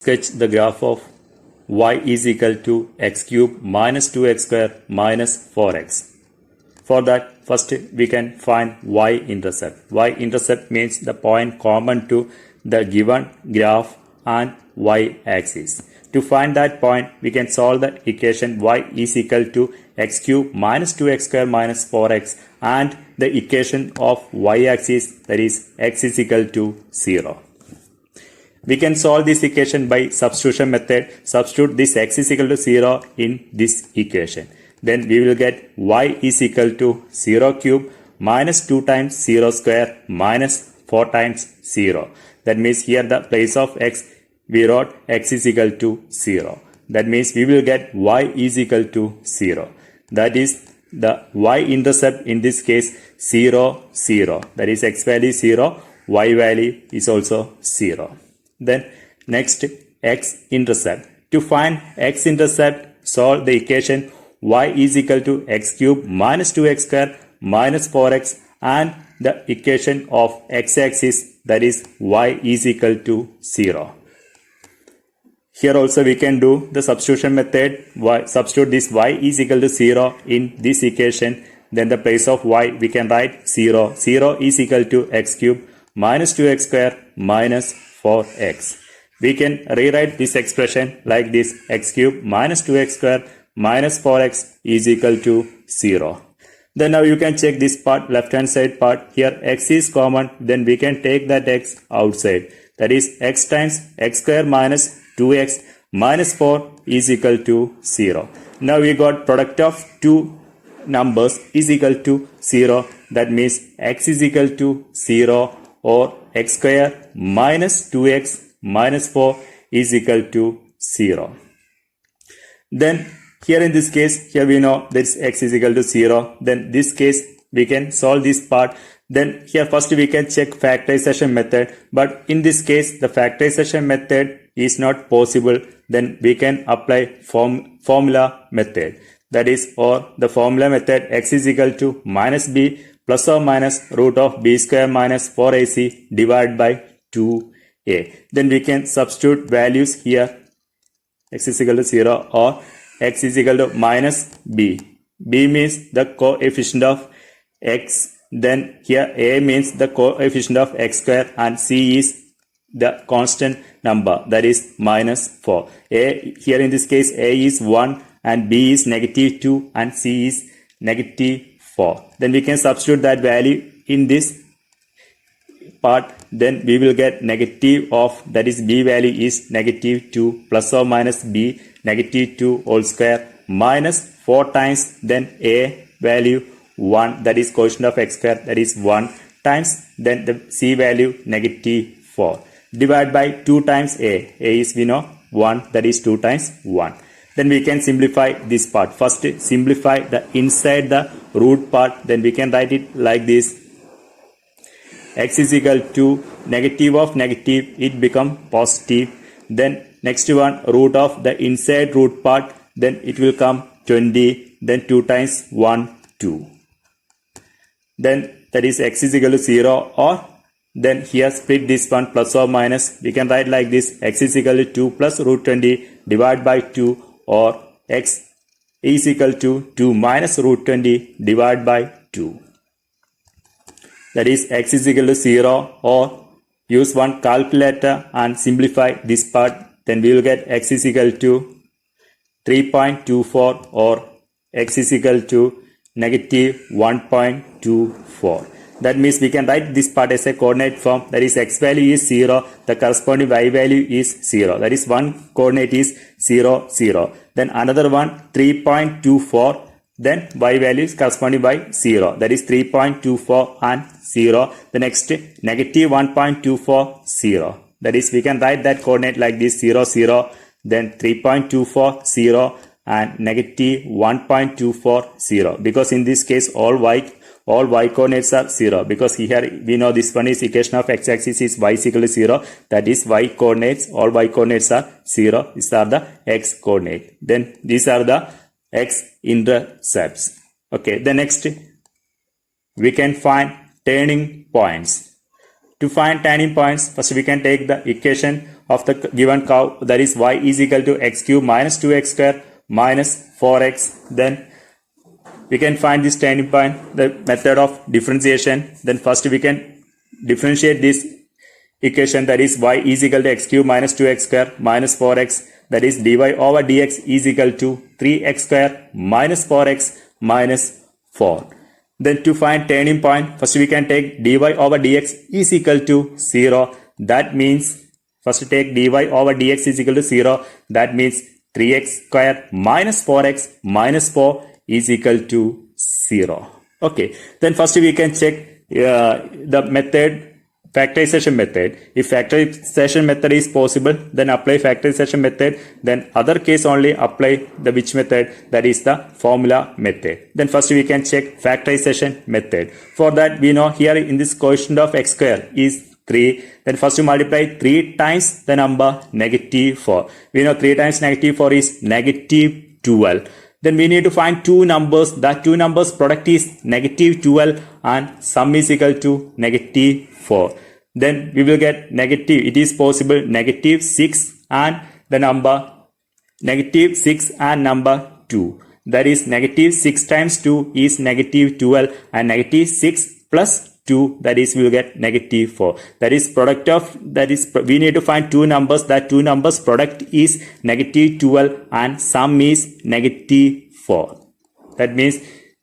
sketch the graph of y is equal to x cube minus 2x square minus 4x. For that, first we can find y-intercept. Y-intercept means the point common to the given graph and y-axis. To find that point, we can solve the equation y is equal to x cube minus 2x square minus 4x and the equation of y-axis, that is x is equal to 0. We can solve this equation by substitution method. Substitute this x is equal to 0 in this equation. Then we will get y is equal to 0 cube minus 2 times 0 square minus 4 times 0. That means here the place of x we wrote x is equal to 0. That means we will get y is equal to 0. That is the y-intercept in this case 0, 0. That is x value 0, y value is also 0. Then next x-intercept. To find x-intercept, solve the equation y is equal to x cube minus 2x square minus 4x and the equation of x-axis, that is y is equal to 0. Here also we can do the substitution method. Substitute this y is equal to 0 in this equation. Then the place of y we can write 0. 0 is equal to x cube minus 2x square minus 4x. We can rewrite this expression like this: x cube minus 2x square minus 4x is equal to 0. Then now you can check this part, left hand side part. Here x is common, then we can take that x outside. That is x times x square minus 2x minus 4 is equal to 0. Now we got product of two numbers is equal to 0. That means x is equal to 0 or x square minus 2x minus 4 is equal to 0. Then here in this case, here we know that x is equal to 0. Then this case we can solve this part. Then here first we can check factorization method. But in this case the factorization method is not possible. Then we can apply formula method. That is, or the formula method, x is equal to minus b plus or minus root of b square minus 4ac divided by 2a. Then we can substitute values here. X is equal to 0 or x is equal to minus b. b means the coefficient of x. Then here a means the coefficient of x square and c is the constant number, that is minus 4. A here in this case a is 1 and b is negative 2 and c is negative 4. Then we can substitute that value in this part. Then we will get negative of, that is b value is negative 2 plus or minus b negative 2 whole square minus 4 times then a value 1, that is quotient of x square, that is 1 times then the c value negative 4 divided by 2 times a is we know 1, that is 2 times 1. Then we can simplify this part. First simplify the inside the root part. Then we can write it like this: x is equal to negative of negative, it become positive. Then next one, root of the inside root part, then it will come 20, then 2 times 1, 2. Then that is x is equal to 0, or then here split this one plus or minus. We can write like this: x is equal to 2 plus root 20 divided by 2, or x is equal to 2 minus root 20 divided by 2. That is x is equal to 0, or use one calculator and simplify this part. Then we will get x is equal to 3.24 or x is equal to negative 1.24. That means we can write this part as a coordinate form. That is x value is 0, the corresponding y value is 0. That is one coordinate is 0, 0. Then another one 3.24. Then y value is corresponding by 0. That is 3.24 and 0. The next negative 1.24, 0. That is we can write that coordinate like this: 0, 0. Then 3.24, 0 and negative 1.24, 0. Because in this case all y coordinates are 0. Because here we know this one is equation of x-axis is y is equal to 0. That is y coordinates, all y coordinates are 0. These are the x coordinate. Then these are the x-intercepts. Okay, the next we can find turning points. To find turning points, first we can take the equation of the given curve, that is y is equal to x cube minus 2x square minus 4x. Then we can find this turning point, the method of differentiation. Then first we can differentiate this equation, that is y is equal to x cube minus 2x square minus 4x, that is dy over dx is equal to 3x square minus 4x minus 4. Then to find turning point, first we can take dy over dx is equal to 0. That means, first take dy over dx is equal to 0. That means 3x square minus 4x minus 4 is equal to 0. Okay. Then first we can check the method, factorization method. If factorization method is possible, then apply factorization method. Then other case only apply the which method, that is the formula method. Then first we can check factorization method. For that we know here in this quotient of x square is 3. Then first we multiply 3 times the number negative 4. We know 3 times negative 4 is negative 12. Then we need to find two numbers. That two numbers product is negative 12 and sum is equal to negative 4. Then we will get negative, it is possible, negative 6 and the number negative 6 and number 2. That is negative 6 times 2 is negative 12 and negative 6 plus 2, that is we will get negative 4. That is product of, that is we need to find two numbers. That two numbers product is negative 12 and sum is negative 4. That means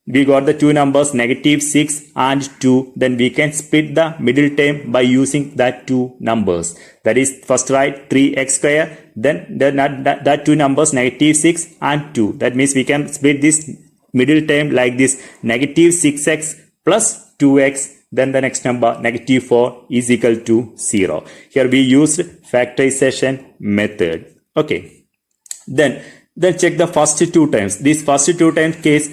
we got the two numbers negative 6 and 2. Then we can split the middle term by using that two numbers. That is first write 3x square, then that two numbers negative 6 and 2. That means we can split this middle term like this, negative 6x plus 2x. Then the next number negative 4 is equal to 0. Here we used factorization method. Okay. Then check the first two terms. This first two terms case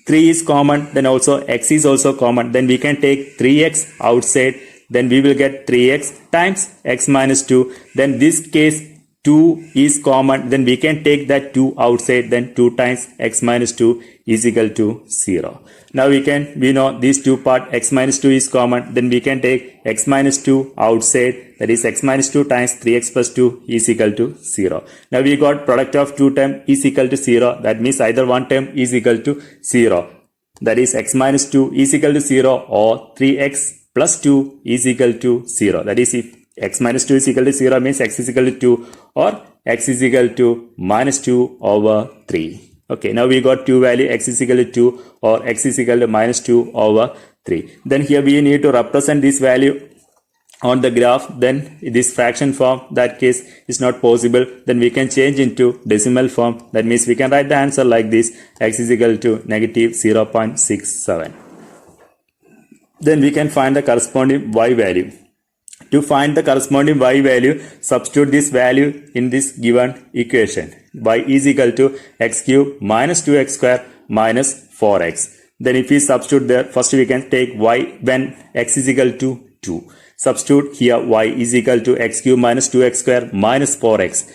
3 is common, then also x is also common. Then we can take 3x outside. Then we will get 3x times x minus 2. Then this case 2 is common. Then we can take that 2 outside. Then 2 times x minus 2 is equal to 0. Now we know these two part x minus 2 is common. Then we can take x minus 2 outside. That is x minus 2 times 3x plus 2 is equal to 0. Now we got product of two term is equal to 0. That means either one term is equal to 0. That is x minus 2 is equal to 0 or 3x plus 2 is equal to 0. That is if x minus 2 is equal to 0 means x is equal to 2 or x is equal to minus 2 over 3. Okay, now we got two value, x is equal to 2 or x is equal to minus 2 over 3. Then here we need to represent this value on the graph. Then this fraction form, that case is not possible. Then we can change into decimal form. That means we can write the answer like this, x is equal to negative 0.67. Then we can find the corresponding y value. To find the corresponding y value, substitute this value in this given equation. Y is equal to x cube minus 2x square minus 4x. Then if we substitute there, first we can take y when x is equal to 2. Substitute here y is equal to x cube minus 2x square minus 4x.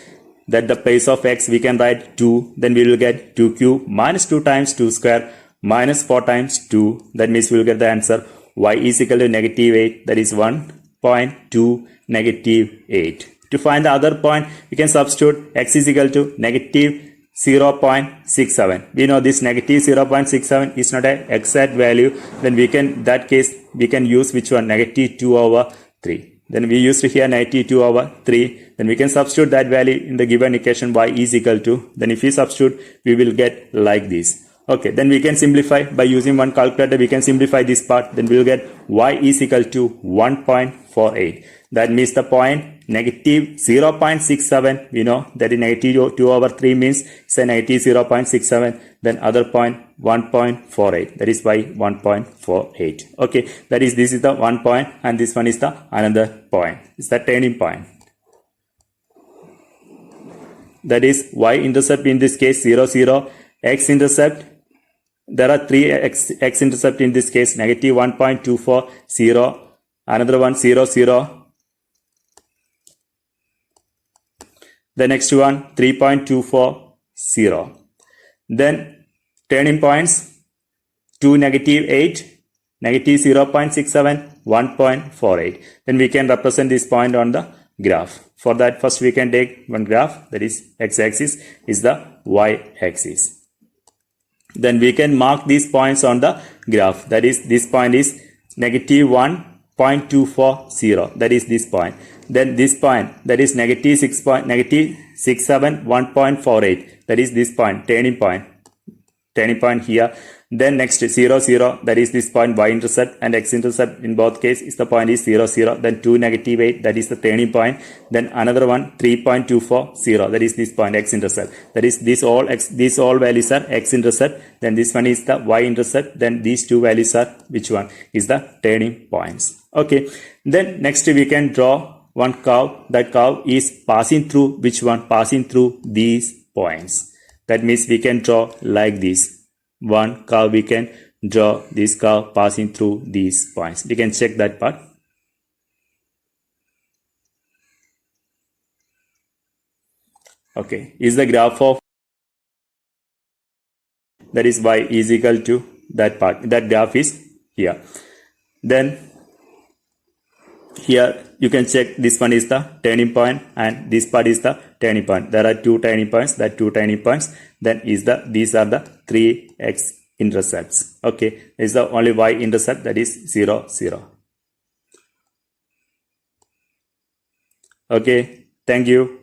That the place of x we can write 2. Then we will get 2 cube minus 2 times 2 square minus 4 times 2. That means we will get the answer y is equal to negative 8. That is 1.2 negative 8. To find the other point, we can substitute x is equal to negative 0.67. We know this negative 0.67 is not an exact value. Then we can, in that case, we can use which one? Negative 2 over 3. Then we used here negative 2 over 3. Then we can substitute that value in the given equation y is equal to. Then if we substitute, we will get like this. Okay, then we can simplify by using one calculator. We can simplify this part. Then we will get y is equal to 1.48. That means the point negative 0.67. We know that is negative 2 over 3 means it's a negative 0.67. Then other point 1.48. That is y 1.48. Okay, that is this is the one point and this one is the another point. It's the turning point. That is y intercept in this case 0 0. X intercept. There are three x intercept in this case, negative 1.24, 0, another one 0 0. The next one 3.24, 0. Then turning points 2 negative 8, negative 0.67, 1.48. Then we can represent this point on the graph. For that, first we can take one graph, that is x-axis is the y-axis. Then we can mark these points on the graph. That is, this point is negative 1.240. That is this point. Then this point, that is negative 671.48. That is this point, turning point here. Then next 0, 0, that is this point y-intercept and x-intercept. In both cases, is the point is 0, 0. Then 2, negative 8, that is the turning point. Then another one 3.240, that is this point x-intercept. That is these all values are x-intercept. Then this one is the y-intercept. Then these two values are which one is the turning points. Okay. Then next we can draw one curve. That curve is passing through which one? Passing through these points. That means we can draw like this. One curve we can draw this curve passing through these points. We can check that part. Okay, is the graph of that is y is equal to that part. That graph is here. Then here you can check this one is the turning point and this part is the turning point. There are two turning points. That two turning points. Then is the these are the three x-intercepts. Okay, is the only y-intercept, that is 0, 0. Okay, thank you.